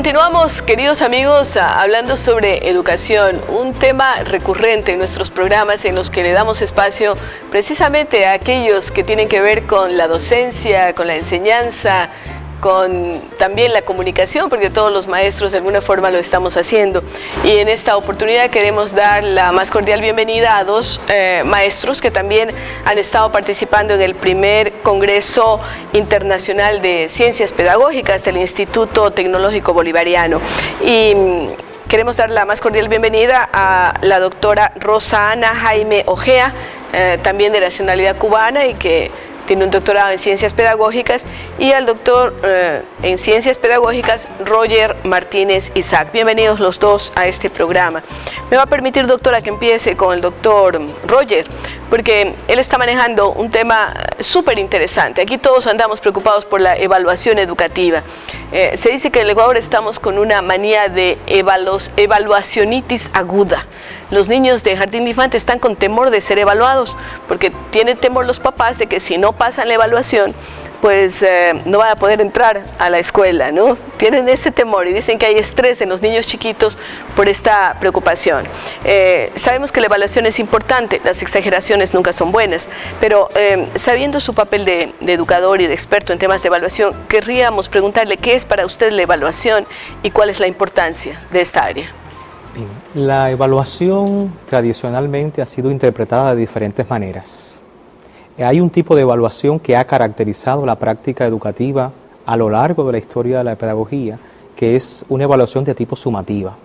continuamos, queridos amigos, hablando sobre educación, un tema recurrente en nuestros programas en los que le damos espacio precisamente a aquellos que tienen que ver con la docencia, con la enseñanza, con también la comunicación, porque todos los maestros de alguna forma lo estamos haciendo. Y en esta oportunidad queremos dar la más cordial bienvenida a dos maestros que también han estado participando en el primer Congreso Internacional de Ciencias Pedagógicas del Instituto Tecnológico Bolivariano. Y queremos dar la más cordial bienvenida a la doctora Rosa Ana Jaime Ojea, también de nacionalidad cubana y que tiene un doctorado en Ciencias Pedagógicas, y al doctor en Ciencias Pedagógicas, Roger Martínez Isaac. Bienvenidos los dos a este programa. Me va a permitir, doctora, que empiece con el doctor Roger, porque él está manejando un tema súper interesante. Aquí todos andamos preocupados por la evaluación educativa. Se dice que en el Ecuador estamos con una manía de evaluacionitis aguda. Los niños de jardín de infantes están con temor de ser evaluados, porque tienen temor los papás de que si no pasan la evaluación, pues no van a poder entrar a la escuela, ¿no? Tienen ese temor y dicen que hay estrés en los niños chiquitos por esta preocupación. Sabemos que la evaluación es importante, las exageraciones nunca son buenas, pero sabiendo su papel de educador y de experto en temas de evaluación, querríamos preguntarle qué es para usted la evaluación y cuál es la importancia de esta área. Bien, la evaluación tradicionalmente ha sido interpretada de diferentes maneras. Hay un tipo de evaluación que ha caracterizado la práctica educativa a lo largo de la historia de la pedagogía, que es una evaluación de tipo sumativa,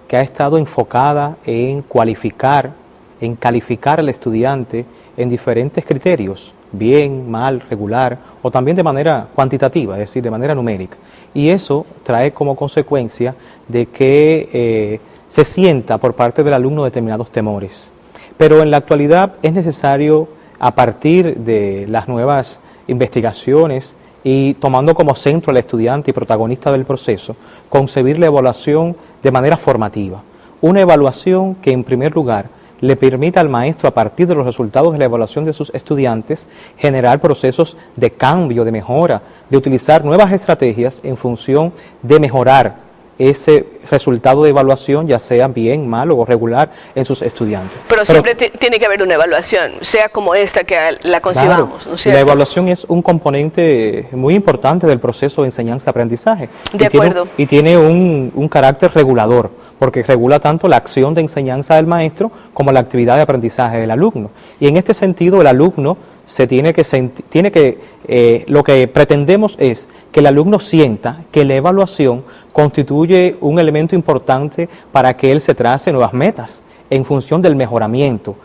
que ha estado enfocada en cualificar, en calificar al estudiante en diferentes criterios, bien, mal, regular, o también de manera cuantitativa, es decir, de manera numérica. Y eso trae como consecuencia de que se sienta por parte del alumno determinados temores. Pero en la actualidad es necesario, a partir de las nuevas investigaciones y tomando como centro al estudiante y protagonista del proceso, concebir la evaluación de manera formativa. Una evaluación que en primer lugar le permita al maestro, a partir de los resultados de la evaluación de sus estudiantes, generar procesos de cambio, de mejora, de utilizar nuevas estrategias en función de mejorar ese resultado de evaluación, ya sea bien, malo o regular, en sus estudiantes. Pero siempre tiene que haber una evaluación, sea como esta que la concibamos, claro, ¿no es cierto? La evaluación es un componente muy importante del proceso de enseñanza-aprendizaje. De acuerdo. Y tiene un carácter regulador, porque regula tanto la acción de enseñanza del maestro como la actividad de aprendizaje del alumno. Y en este sentido, el alumno lo que pretendemos es que el alumno sienta que la evaluación constituye un elemento importante para que él se trace nuevas metas en función del mejoramiento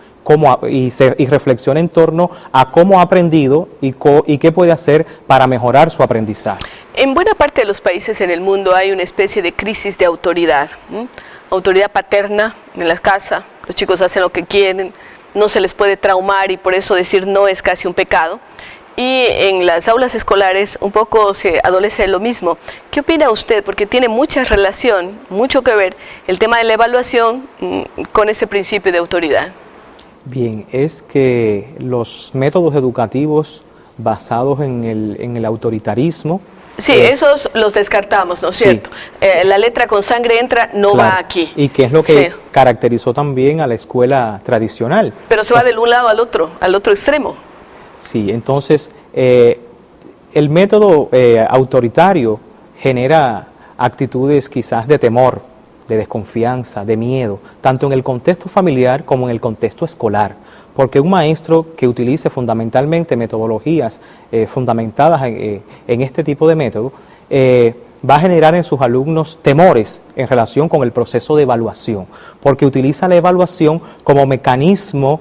y reflexione en torno a cómo ha aprendido y qué puede hacer para mejorar su aprendizaje. En buena parte de los países en el mundo hay una especie de crisis de autoridad, autoridad paterna en la casa, los chicos hacen lo que quieren, no se les puede traumar y por eso decir no es casi un pecado. Y en las aulas escolares un poco se adolece de lo mismo. ¿Qué opina usted? Porque tiene mucha relación, mucho que ver el tema de la evaluación con ese principio de autoridad. Bien, es que los métodos educativos basados en el autoritarismo. Sí, esos los descartamos, ¿no es cierto? Sí. La letra con sangre entra, no claro, va aquí. Y que es lo que caracterizó también a la escuela tradicional. Pero se va de un lado al otro extremo. Sí, entonces el método autoritario genera actitudes quizás de temor, de desconfianza, de miedo, tanto en el contexto familiar como en el contexto escolar. Porque un maestro que utilice fundamentalmente metodologías fundamentadas en este tipo de método, va a generar en sus alumnos temores en relación con el proceso de evaluación, porque utiliza la evaluación como mecanismo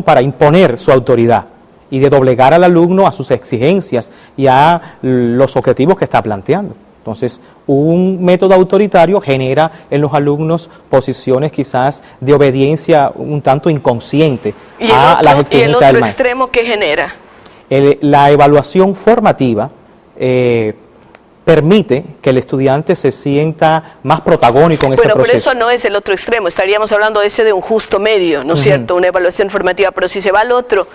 para imponer su autoridad y de doblegar al alumno a sus exigencias y a los objetivos que está planteando. Entonces, un método autoritario genera en los alumnos posiciones quizás de obediencia un tanto inconsciente a las exigencias del maestro. ¿Y el otro extremo qué genera? La evaluación formativa permite que el estudiante se sienta más protagónico en ese proceso. Pero eso no es el otro extremo, estaríamos hablando de un justo medio, ¿no es cierto? Una evaluación formativa, pero si se va al otro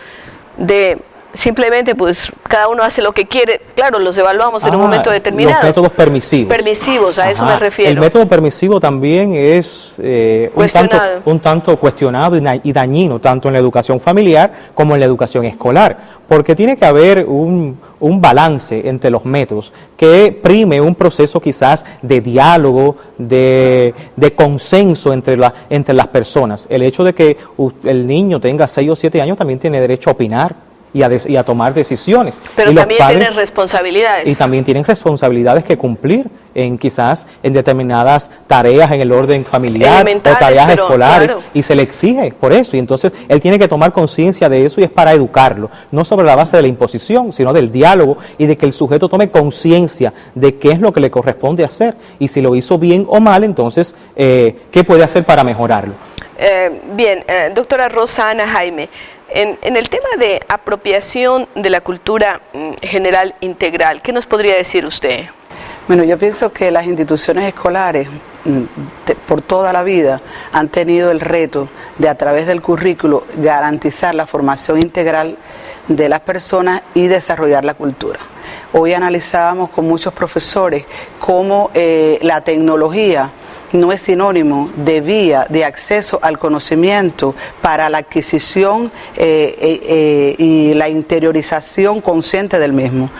de simplemente pues cada uno hace lo que quiere. Claro, los evaluamos en un momento determinado. Los métodos permisivos. Permisivos, a eso me refiero. El método permisivo también es un tanto cuestionado y dañino, tanto en la educación familiar como en la educación escolar, porque tiene que haber un balance entre los métodos que prime un proceso quizás de diálogo, de consenso entre las personas. El hecho de que el niño tenga 6 o 7 años también tiene derecho a opinar y a tomar decisiones. Pero también tienen responsabilidades. Y también tienen responsabilidades que cumplir quizás en determinadas tareas en el orden familiar o tareas escolares, claro. Y se le exige por eso, y entonces él tiene que tomar conciencia de eso y es para educarlo, no sobre la base de la imposición, sino del diálogo y de que el sujeto tome conciencia de qué es lo que le corresponde hacer y si lo hizo bien o mal, entonces qué puede hacer para mejorarlo. Doctora Rosa Ana Jaime, en el tema de apropiación de la cultura general integral, ¿qué nos podría decir usted? Bueno, yo pienso que las instituciones escolares por toda la vida han tenido el reto de, a través del currículo, garantizar la formación integral de las personas y desarrollar la cultura. Hoy analizábamos con muchos profesores cómo la tecnología no es sinónimo de vía de acceso al conocimiento para la adquisición y la interiorización consciente del mismo.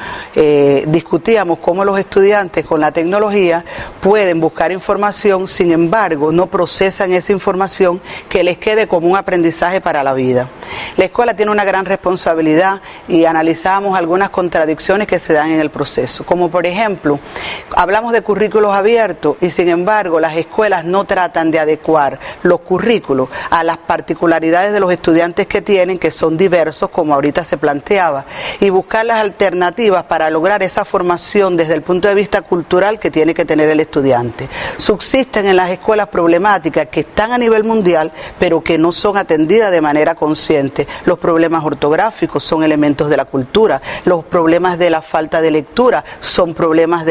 Discutíamos cómo los estudiantes con la tecnología pueden buscar información, sin embargo no procesan esa información que les quede como un aprendizaje para la vida. La escuela tiene una gran responsabilidad y analizamos algunas contradicciones que se dan en el proceso, como por ejemplo, hablamos de currículos abiertos y sin embargo las escuelas no tratan de adecuar los currículos a las particularidades de los estudiantes que tienen, que son diversos, como ahorita se planteaba, y buscar las alternativas para lograr esa formación desde el punto de vista cultural que tiene que tener el estudiante. Subsisten en las escuelas problemáticas que están a nivel mundial, pero que no son atendidas de manera consciente. Los problemas ortográficos son elementos de la cultura, los problemas de la falta de lectura son problemas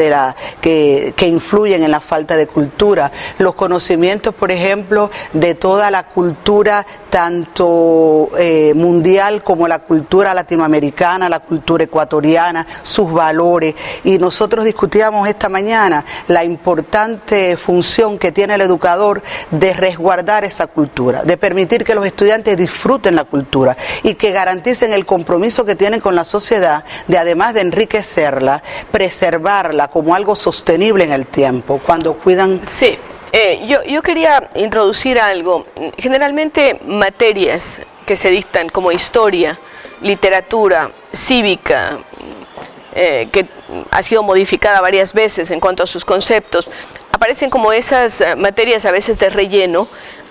que influyen en la falta de cultura, los conocimientos, por ejemplo, de toda la cultura, tanto mundial como la cultura latinoamericana, la cultura ecuatoriana, sus valores. Y nosotros discutíamos esta mañana la importante función que tiene el educador de resguardar esa cultura, de permitir que los estudiantes disfruten la cultura y que garanticen el compromiso que tienen con la sociedad, de además de enriquecerla, preservarla como algo sostenible en el tiempo, cuando cuidan... Sí. Yo quería introducir algo. Generalmente materias que se dictan como historia, literatura, cívica, que ha sido modificada varias veces en cuanto a sus conceptos, aparecen como esas materias a veces de relleno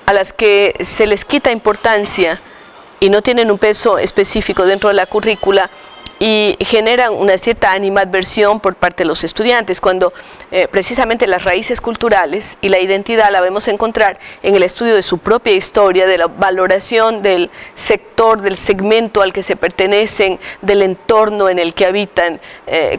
a las que se les quita importancia y no tienen un peso específico dentro de la currícula y generan una cierta animadversión por parte de los estudiantes, cuando precisamente las raíces culturales y la identidad la vemos encontrar en el estudio de su propia historia, de la valoración del sector, del segmento al que se pertenecen, del entorno en el que habitan.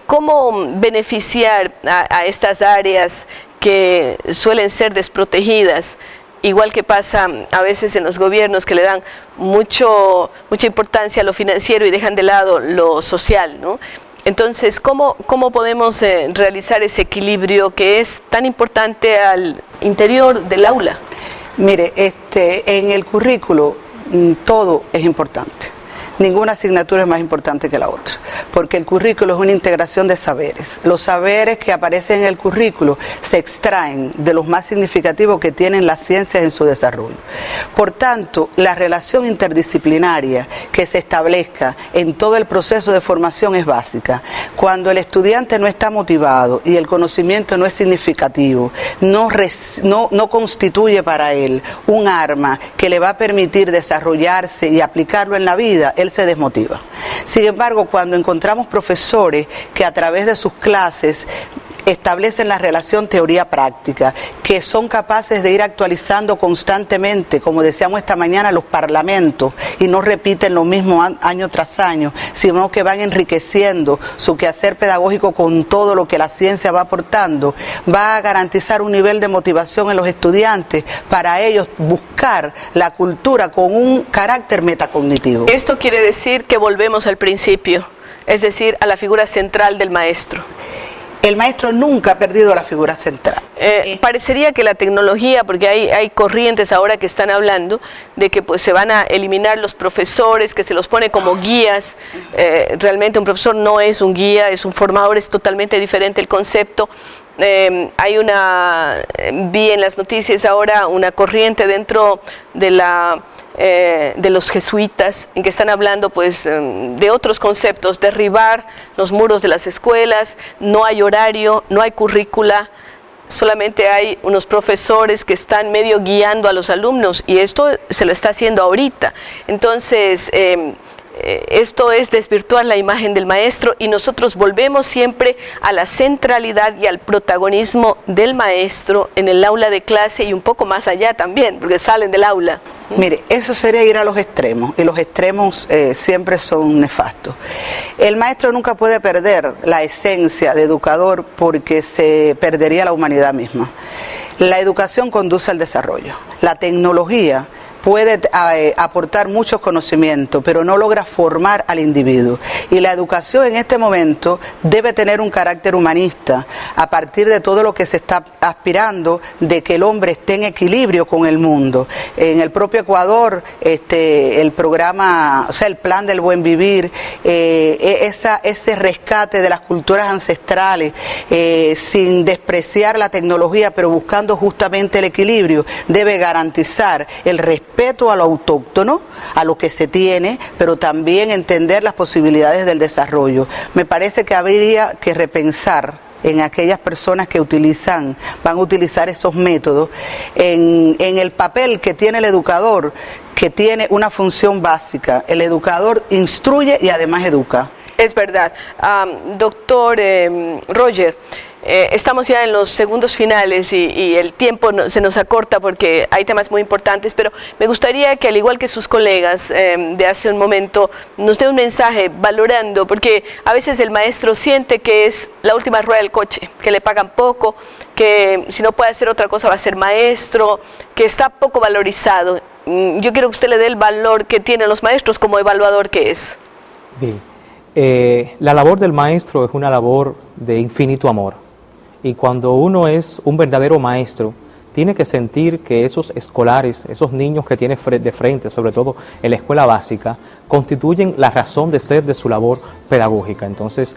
¿Cómo beneficiar a estas áreas que suelen ser desprotegidas? Igual que pasa a veces en los gobiernos, que le dan mucha importancia a lo financiero y dejan de lado lo social, ¿no? Entonces, ¿cómo podemos realizar ese equilibrio que es tan importante al interior del aula? Mire, en el currículo todo es importante. Ninguna asignatura es más importante que la otra, porque el currículo es una integración de saberes. Los saberes que aparecen en el currículo se extraen de los más significativos que tienen las ciencias en su desarrollo. Por tanto, la relación interdisciplinaria que se establezca en todo el proceso de formación es básica. Cuando el estudiante no está motivado y el conocimiento no es significativo, no constituye para él un arma que le va a permitir desarrollarse y aplicarlo en la vida, él se desmotiva. Sin embargo, cuando encontramos profesores que a través de sus clases establecen la relación teoría-práctica, que son capaces de ir actualizando constantemente, como decíamos esta mañana, los parlamentos, y no repiten lo mismo año tras año, sino que van enriqueciendo su quehacer pedagógico con todo lo que la ciencia va aportando, va a garantizar un nivel de motivación en los estudiantes para ellos buscar la cultura con un carácter metacognitivo. Esto quiere decir que volvemos al principio, es decir, a la figura central del maestro. El maestro nunca ha perdido la figura central. Parecería que la tecnología, porque hay corrientes ahora que están hablando de que pues se van a eliminar los profesores, que se los pone como guías. Realmente un profesor no es un guía, es un formador, es totalmente diferente el concepto. Vi en las noticias ahora una corriente dentro de los jesuitas, en que están hablando pues de otros conceptos, derribar los muros de las escuelas, no hay horario, no hay currícula, solamente hay unos profesores que están medio guiando a los alumnos, y esto se lo está haciendo ahorita. Entonces, esto es desvirtuar la imagen del maestro, y nosotros volvemos siempre a la centralidad y al protagonismo del maestro en el aula de clase y un poco más allá también, porque salen del aula. Mire, eso sería ir a los extremos, y los extremos siempre son nefastos. El maestro nunca puede perder la esencia de educador, porque se perdería la humanidad misma. La educación conduce al desarrollo. La tecnología puede aportar muchos conocimientos, pero no logra formar al individuo. Y la educación en este momento debe tener un carácter humanista, a partir de todo lo que se está aspirando de que el hombre esté en equilibrio con el mundo. En el propio Ecuador, el programa, o sea, el plan del buen vivir, ese rescate de las culturas ancestrales, sin despreciar la tecnología, pero buscando justamente el equilibrio, debe garantizar el respeto a lo autóctono, a lo que se tiene, pero también entender las posibilidades del desarrollo. Me parece que habría que repensar en aquellas personas que van a utilizar esos métodos, en el papel que tiene el educador, que tiene una función básica. El educador instruye y además educa. Es verdad. Doctor Roger, estamos ya en los segundos finales y el tiempo se nos acorta porque hay temas muy importantes, pero me gustaría que, al igual que sus colegas de hace un momento, nos dé un mensaje valorando, porque a veces el maestro siente que es la última rueda del coche, que le pagan poco, que si no puede hacer otra cosa va a ser maestro, que está poco valorizado. Yo quiero que usted le dé el valor que tienen los maestros como evaluador que es. Bien, la labor del maestro es una labor de infinito amor. Y cuando uno es un verdadero maestro, tiene que sentir que esos escolares, esos niños que tiene de frente, sobre todo en la escuela básica, constituyen la razón de ser de su labor pedagógica. Entonces,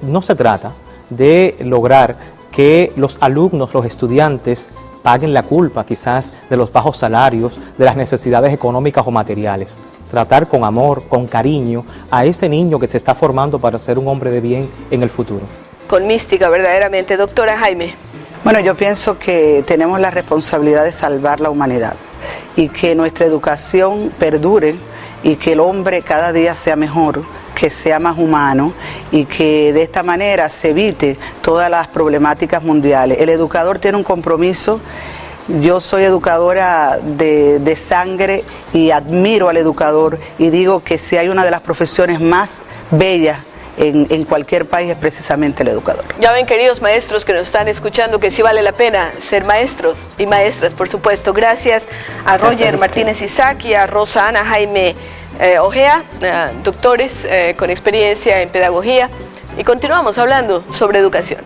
no se trata de lograr que los alumnos, los estudiantes, paguen la culpa quizás de los bajos salarios, de las necesidades económicas o materiales. Tratar con amor, con cariño a ese niño que se está formando para ser un hombre de bien en el futuro. Con mística, verdaderamente. Doctora Jaime. Bueno, yo pienso que tenemos la responsabilidad de salvar la humanidad y que nuestra educación perdure y que el hombre cada día sea mejor, que sea más humano y que de esta manera se evite todas las problemáticas mundiales. El educador tiene un compromiso. Yo soy educadora de sangre y admiro al educador, y digo que si hay una de las profesiones más bellas en cualquier país es precisamente el educador. Ya ven, queridos maestros que nos están escuchando, que sí vale la pena ser maestros y maestras, por supuesto. Gracias a Roger Martínez Isaac y a Rosa Ana Jaime Ojea, doctores con experiencia en pedagogía, y continuamos hablando sobre educación.